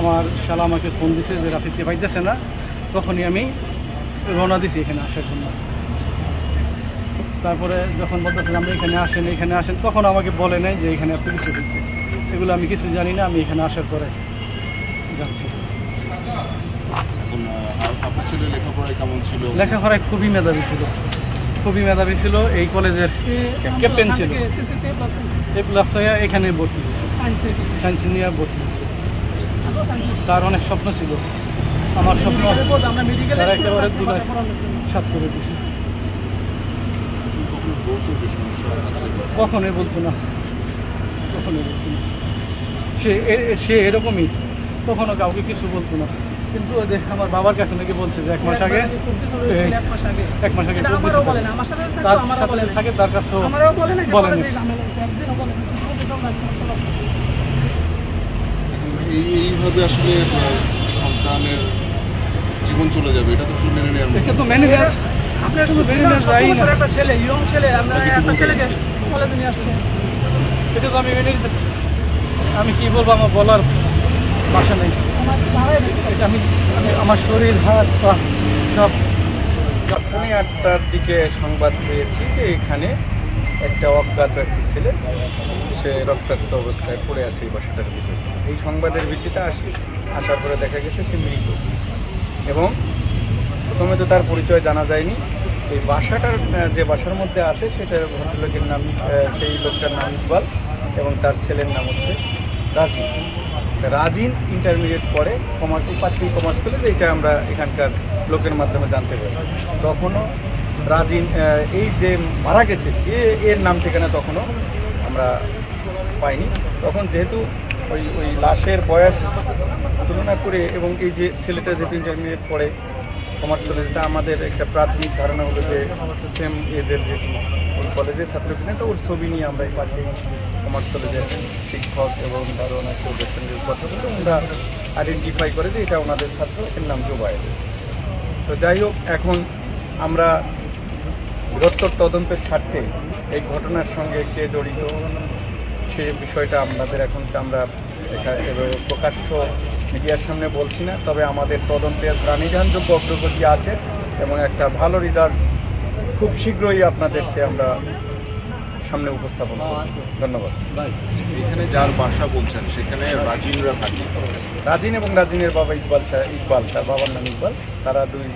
আমার শালা আমাকে ফোন দিছে যে রাফিদকে পাইতেছে না, তখনই আমি রওনা দিছি এখানে আসার জন্য। তারপরে যখন বলতেছেন আপনি এখানে আসেন, তখন আমাকে বলে নাই যে এখানে এত কিছু হয়েছে। এগুলো আমি কিছু জানি না, আমি এখানে আসার পরে যাচ্ছি। লেখাপড়ায় খুবই মেধাবী ছিল, এই কলেজের ক্যাপ্টেন ছিল, A+ হয়ে এখানে ভর্তি হয়েছে, সায়েন্স নিয়ে ভর্তি হয়েছে। তার অনেক স্বপ্ন ছিল, আমার স্বপ্ন তারা একেবারে 2,7 করে দিয়েছে। কখনোই বলতো না, সে এরকমই, কখনো কাউকে কিছু বলতো না। কিন্তু আমার বাবার কাছে নাকি বলছে যে 1 মাস আগে থাকে, তার কাছেও বলেনি। এইভাবে আসলে সন্তানের জীবন চলে যাবে, এটা তো মেনে নেওয়ার এটা তো মেনে নেওয়া আপনার শুধু একটা ছেলে, ইয়ং ছেলে, আপনার একটা ছেলেকে কলেজে নিয়ে আসছে, এটা তো আমি মেনে নিতে, আমি কি বলবো, আমার বলার ভাষা নেই। এটা আমি আমার শরীর, হাত, পা সব। 8টার দিকে সংবাদ পেয়েছি যে এখানে একটা অজ্ঞাত একটি ছেলে, সে রক্তাক্ত অবস্থায় পড়ে আছে এই বাসাটার ভিতরে। এই সংবাদের ভিত্তিতে আসার পরে দেখা গেছে সে মৃত, এবং প্রথমে তো তার পরিচয় জানা যায়নি। এই বাসাটার যে বাসার মধ্যে আছে সেটার ভদ্রলোকের নাম, সেই লোকটার নাম ইকবাল, এবং তার ছেলের নাম হচ্ছে রাজিন। ইন্টারমিডিয়েট পড়ে পাশেই কমার্স কলেজ, এইটা আমরা এখানকার লোকের মাধ্যমে জানতে পারি। তখনও রাজিন এই যে মারা গেছে এর নাম ঠিকানা তখনও আমরা পাইনি। তখন যেহেতু ওই লাশের বয়স তুলনা করে, এবং এই যে ছেলেটা যেহেতু ইন্টারমিডিয়েট পড়ে কমার্স কলেজে, তা আমাদের একটা প্রাথমিক ধারণা হলো যে সেম এজের যেটি ওই কলেজের ছাত্র কিনে, তো ওর ছবি নিয়ে আমরা এই পাশে কমার্স কলেজের শিক্ষক এবং তার ওনার ওদের সঙ্গে কথা বলে আমরা আইডেন্টিফাই করে যে এটা ওনাদের ছাত্র, এর নাম জুবায়ের। তো যাই হোক, এখন আমরা বৃহত্তর তদন্তের স্বার্থে এই ঘটনার সঙ্গে কে জড়িত সে বিষয়টা আপনাদের এখন আমরা প্রকাশ্য মিডিয়ার সামনে বলছি না। তবে আমাদের তদন্তের প্রাণিধানযোগ্য অগ্রগতি আছে, এবং একটা ভালো রেজাল্ট খুব শীঘ্রই আপনাদেরকে আমরা সামনে উপস্থাপন করব। ধন্যবাদ। এখানে যার বাসা বলছেন সেখানে রাজিনরা থাকে? রাজিন এবং রাজিনের বাবা ইকবাল, তার বাবার নাম ইকবাল, তারা 2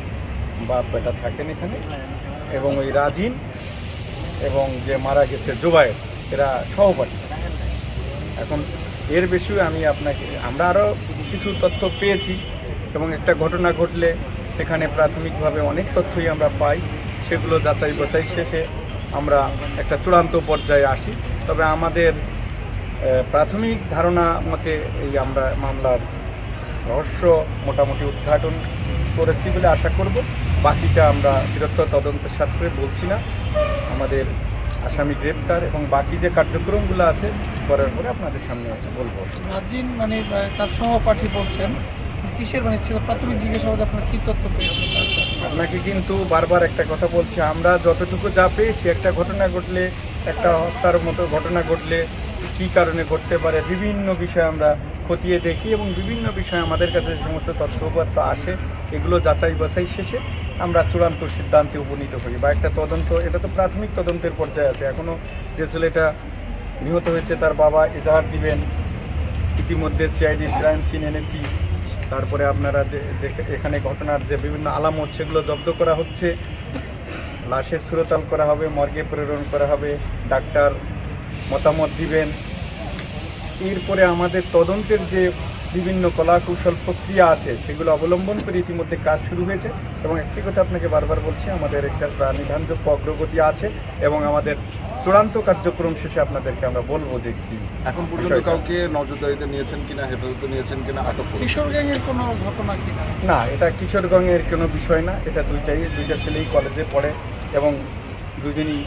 বাপ বেটা থাকেন এখানে। এবং ওই রাজিন এবং যে মারা গেছে জুবায়ের, এরা সহপাঠী। এখন এর বেশি আমরা আরও কিছু তথ্য পেয়েছি, এবং একটা ঘটনা ঘটলে সেখানে প্রাথমিকভাবে অনেক তথ্যই আমরা পাই, সেগুলো যাচাই বাছাই শেষে আমরা একটা চূড়ান্ত পর্যায়ে আসি। তবে আমাদের প্রাথমিক ধারণা মতে আমরা মামলার রহস্য মোটামুটি উদ্ঘাটন করেছি বলে আশা করব। বাকিটা আমরা বৃহত্তর তদন্তের স্বার্থে বলছি না। আমাদের আসামি গ্রেপ্তার এবং বাকি যে কার্যক্রমগুলো আছে করার পরে আপনাদের সামনে বলবো। রাজিন তার সহপাঠী বলছেন, কিসের ছিল প্রাথমিক জিজ্ঞাসাবাদে আপনার কী তথ্য পেয়েছেন? আপনাকে কিন্তু বারবার একটা কথা বলছি, আমরা যতটুকু যা পেয়েছি, একটা ঘটনা ঘটলে, একটা হত্যার মতো ঘটনা ঘটলে কী কারণে ঘটতে পারে, বিভিন্ন বিষয় আমরা খতিয়ে দেখি, এবং বিভিন্ন বিষয়ে আমাদের কাছে যে সমস্ত তথ্যপত্র আসে এগুলো যাচাই বাছাই শেষে আমরা চূড়ান্ত সিদ্ধান্তে উপনীত হই, বা একটা তদন্ত। এটা তো প্রাথমিক তদন্তের পর্যায়ে আছে। এখনও যে ছেলেটা নিহত হয়েছে তার বাবা এজাহার দিবেন। ইতিমধ্যে সিআইডি ক্রাইম সিন এনেছি। তারপরে আপনারা যে এখানে ঘটনার যে বিভিন্ন আলামত সেগুলো জব্দ করা হচ্ছে, লাশের সুরতাল করা হবে, মর্গে প্রেরণ করা হবে, ডাক্তার মতামত দিবেন। এরপরে আমাদের তদন্তের যে বিভিন্ন কলাকৌশল প্রক্রিয়া আছে সেগুলো অবলম্বন করে ইতিমধ্যে কাজ শুরু হয়েছে। এবং একটি কথা আপনাকে বারবার বলছি, আমাদের একটা প্রাণিধানযোগ্য অগ্রগতি আছে, এবং আমাদের চূড়ান্ত কার্যক্রম শেষে আপনাদেরকে আমরা বলবো যে কি। এখন পর্যন্ত কাউকে নজরদারিতে নিয়েছেন কিনা, হেফাজতে নিয়েছেন কিনা, আটক করেছেন? কিশোর গ্যাংয়ের কোনো ঘটনা কিনা? না, এটা কিশোর গ্যাংয়ের কোনো বিষয় না। এটা দুইটা ছেলেই কলেজে পড়ে, এবং দুজনই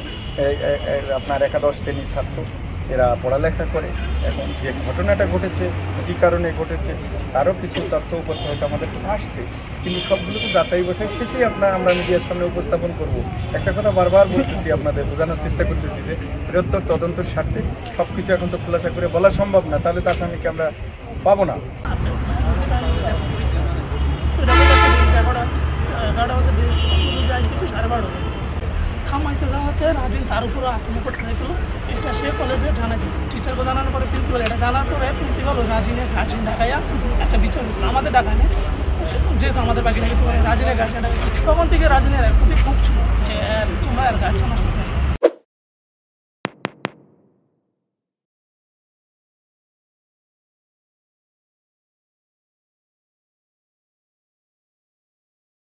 আপনার একাদশ শ্রেণীর ছাত্র। এরা পড়ালেখা করে। এখন যে ঘটনাটা ঘটেছে, কী কারণে ঘটেছে, তারও কিছু তথ্য উপস্থিত হয়তো আমাদের কাছে আসছে, কিন্তু সবগুলো তো যাচাই বাছাই শেষেই আমরা মিডিয়ার সামনে উপস্থাপন করব। একটা কথা বারবার বলতেছি, আপনাদের বোঝানোর চেষ্টা করতেছি যে বৃহত্তর তদন্তের স্বার্থে সব কিছু এখন তো খোলাসা করে বলা সম্ভব না, তাহলে তার সঙ্গে কি আমরা পাবো না। দিন তার উপরে আক্রমণ করতে হয়েছিল। এটা সে কলেজে জানাইছিল, টিচারকে জানানোর পরে প্রিন্সিপাল, এটা জানার পরে প্রিন্সিপাল ওই রাজিনের গার্জেন ঢাকাইয়া একটা বিচার দিয়েছিল, আমাদের ঢাকায় নেই, যেহেতু আমাদের বাকি গেছে রাজিনের গার্জেন ঢাকায়। তখন থেকে রাজিনের খুবই খুব ছিল যে তোমরা আর গার্জেন আসলে